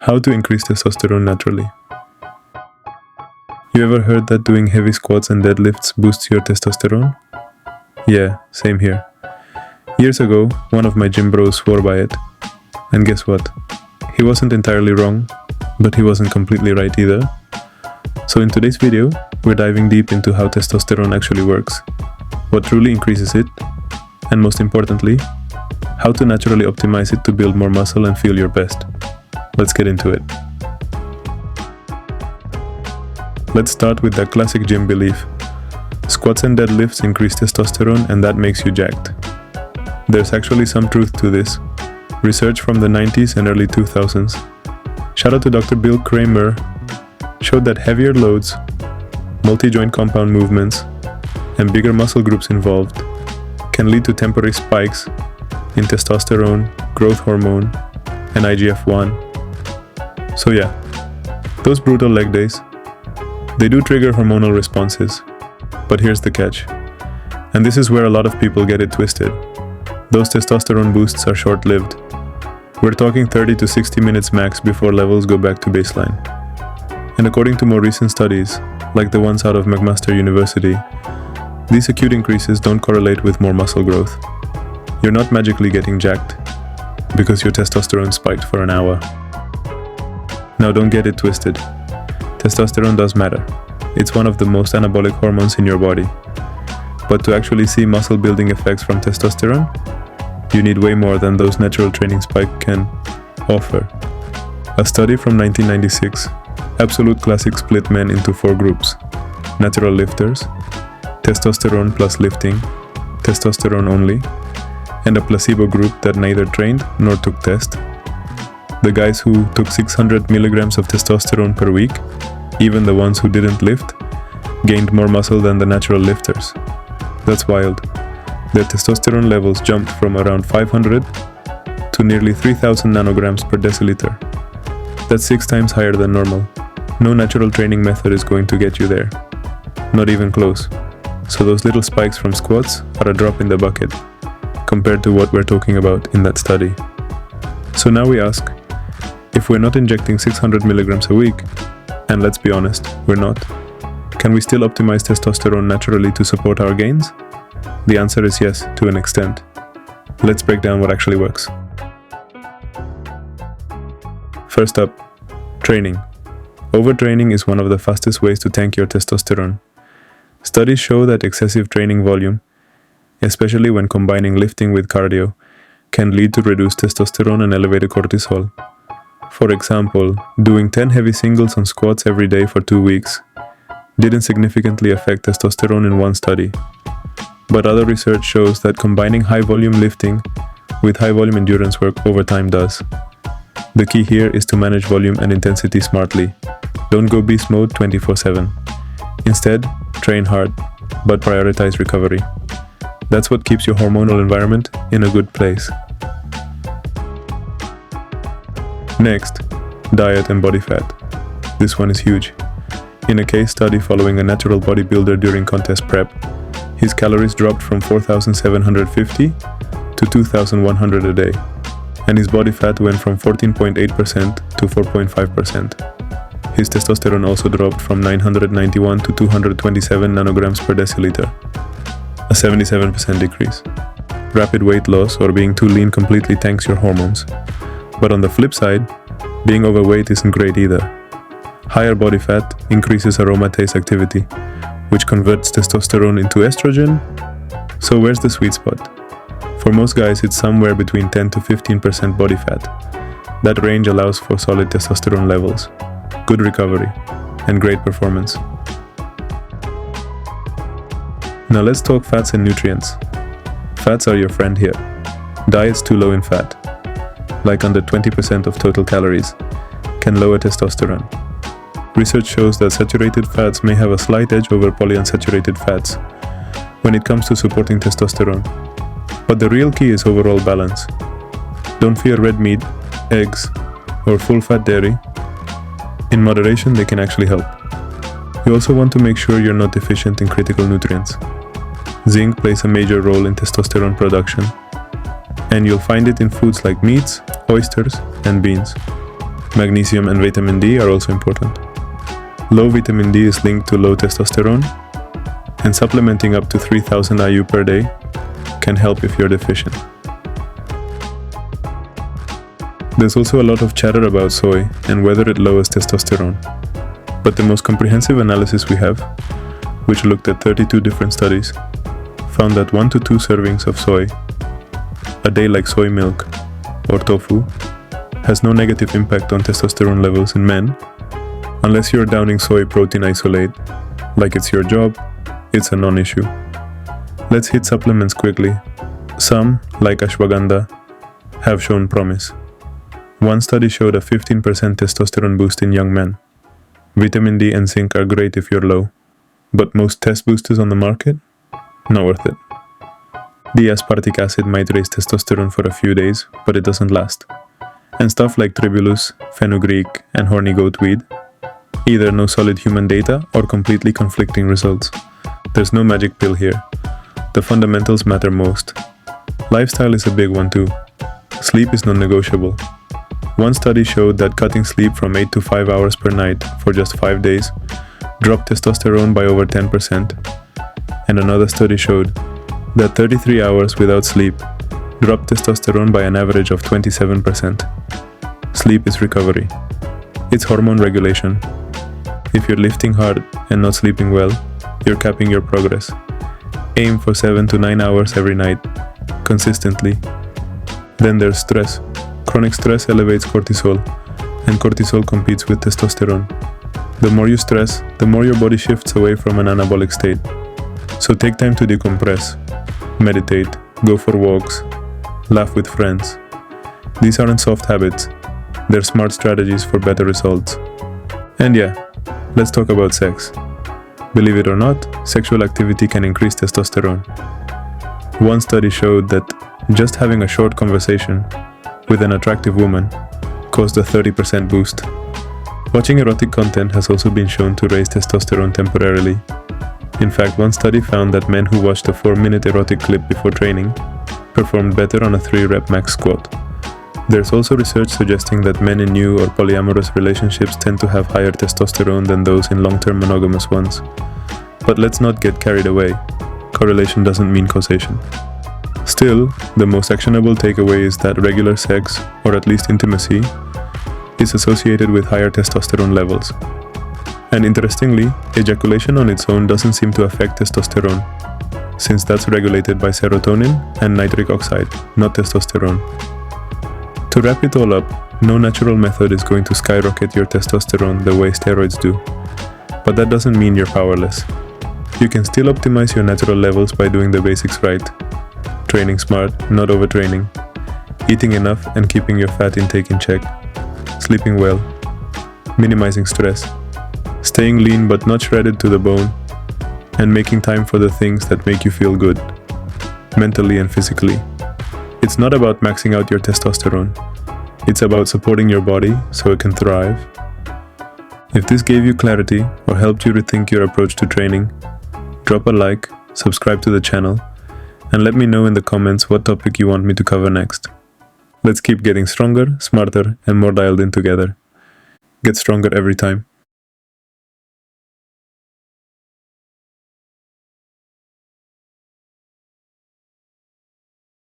How to increase testosterone naturally. You ever heard that doing heavy squats and deadlifts boosts your testosterone? Yeah, same here. Years ago, one of my gym bros swore by it. And guess what? He wasn't entirely wrong, but he wasn't completely right either. So in today's video, we're diving deep into how testosterone actually works, what truly increases it, and most importantly, how to naturally optimize it to build more muscle and feel your best. Let's get into it. Let's start with that classic gym belief. Squats and deadlifts increase testosterone and that makes you jacked. There's actually some truth to this. Research from the 90s and early 2000s, shout out to Dr. Bill Kramer, showed that heavier loads, multi-joint compound movements, and bigger muscle groups involved can lead to temporary spikes in testosterone, growth hormone, and IGF-1. So yeah, those brutal leg days, they do trigger hormonal responses. But here's the catch. And this is where a lot of people get it twisted. Those testosterone boosts are short-lived. We're talking 30 to 60 minutes max before levels go back to baseline. And according to more recent studies, like the ones out of McMaster University, these acute increases don't correlate with more muscle growth. You're not magically getting jacked because your testosterone spiked for an hour. Now don't get it twisted. Testosterone does matter. It's one of the most anabolic hormones in your body. But to actually see muscle building effects from testosterone, you need way more than those natural training spikes can offer. A study from 1996, Absolute Classic split men into 4 groups: natural lifters, testosterone plus lifting, testosterone only, and a placebo group that neither trained nor took test. The guys who took 600 milligrams of testosterone per week, even the ones who didn't lift, gained more muscle than the natural lifters. That's wild. Their testosterone levels jumped from around 500 to nearly 3000 nanograms per deciliter. That's 6 times higher than normal. No natural training method is going to get you there. Not even close. So those little spikes from squats are a drop in the bucket compared to what we're talking about in that study. So now we ask, if we're not injecting 600 milligrams a week, and let's be honest, we're not, can we still optimize testosterone naturally to support our gains? The answer is yes, to an extent. Let's break down what actually works. First up, training. Overtraining is one of the fastest ways to tank your testosterone. Studies show that excessive training volume, especially when combining lifting with cardio, can lead to reduced testosterone and elevated cortisol. For example, doing 10 heavy singles on squats every day for 2 weeks didn't significantly affect testosterone in one study. But other research shows that combining high-volume lifting with high-volume endurance work over time does. The key here is to manage volume and intensity smartly. Don't go beast mode 24/7. Instead, train hard, but prioritize recovery. That's what keeps your hormonal environment in a good place. Next, diet and body fat. This one is huge. In a case study following a natural bodybuilder during contest prep, his calories dropped from 4,750 to 2,100 a day, and his body fat went from 14.8% to 4.5%. His testosterone also dropped from 991 to 227 nanograms per deciliter, a 77% decrease. Rapid weight loss or being too lean completely tanks your hormones. But on the flip side, being overweight isn't great either. Higher body fat increases aromatase activity, which converts testosterone into estrogen. So where's the sweet spot? For most guys, it's somewhere between 10 to 15% body fat. That range allows for solid testosterone levels, good recovery, and great performance. Now let's talk fats and nutrients. Fats are your friend here. Diets too low in fat, like under 20% of total calories, can lower testosterone. Research shows that saturated fats may have a slight edge over polyunsaturated fats when it comes to supporting testosterone. But the real key is overall balance. Don't fear red meat, eggs, or full-fat dairy. In moderation, they can actually help. You also want to make sure you're not deficient in critical nutrients. Zinc plays a major role in testosterone production, and you'll find it in foods like meats, oysters, and beans. magnesium, and vitamin D are also important. Low vitamin D is linked to low testosterone, and supplementing up to 3000 IU per day can help if you're deficient. There's also a lot of chatter about soy and whether it lowers testosterone. But the most comprehensive analysis we have, which looked at 32 different studies, found that 1 to 2 servings of soy a day, like soy milk or tofu, has no negative impact on testosterone levels in men unless you're downing soy protein isolate. Like it's your job, it's a non-issue. Let's hit supplements quickly. Some, like ashwagandha, have shown promise. One study showed a 15% testosterone boost in young men. Vitamin D and zinc are great if you're low, but most test boosters on the market? Not worth it. D-aspartic acid might raise testosterone for a few days, but it doesn't last. And stuff like tribulus, fenugreek, and horny goat weed? Either no solid human data or completely conflicting results. There's no magic pill here. The fundamentals matter most. Lifestyle is a big one too. Sleep is non-negotiable. One study showed that cutting sleep from 8 to 5 hours per night for just 5 days dropped testosterone by over 10%. And another study showed that 33 hours without sleep dropped testosterone by an average of 27%. Sleep is recovery. It's hormone regulation. If you're lifting hard and not sleeping well, you're capping your progress. Aim for 7 to 9 hours every night, consistently. Then there's stress. Chronic stress elevates cortisol, and cortisol competes with testosterone. The more you stress, the more your body shifts away from an anabolic state. So take time to decompress, meditate, go for walks, laugh with friends. These aren't soft habits, they're smart strategies for better results. And yeah, let's talk about sex. Believe it or not, sexual activity can increase testosterone. One study showed that just having a short conversation with an attractive woman caused a 30% boost. Watching erotic content has also been shown to raise testosterone temporarily. In fact, one study found that men who watched a 4-minute erotic clip before training performed better on a 3-rep max squat. There's also research suggesting that men in new or polyamorous relationships tend to have higher testosterone than those in long-term monogamous ones. But let's not get carried away. Correlation doesn't mean causation. Still, the most actionable takeaway is that regular sex, or at least intimacy, is associated with higher testosterone levels. And interestingly, ejaculation on its own doesn't seem to affect testosterone, since that's regulated by serotonin and nitric oxide, not testosterone. To wrap it all up, no natural method is going to skyrocket your testosterone the way steroids do. But that doesn't mean you're powerless. You can still optimize your natural levels by doing the basics right. Training smart, not overtraining. Eating enough and keeping your fat intake in check. Sleeping well. Minimizing stress. Staying lean but not shredded to the bone. And making time for the things that make you feel good, mentally and physically. It's not about maxing out your testosterone. It's about supporting your body so it can thrive. If this gave you clarity or helped you rethink your approach to training, drop a like, subscribe to the channel, and let me know in the comments what topic you want me to cover next. Let's keep getting stronger, smarter, and more dialed in together. Get stronger every time.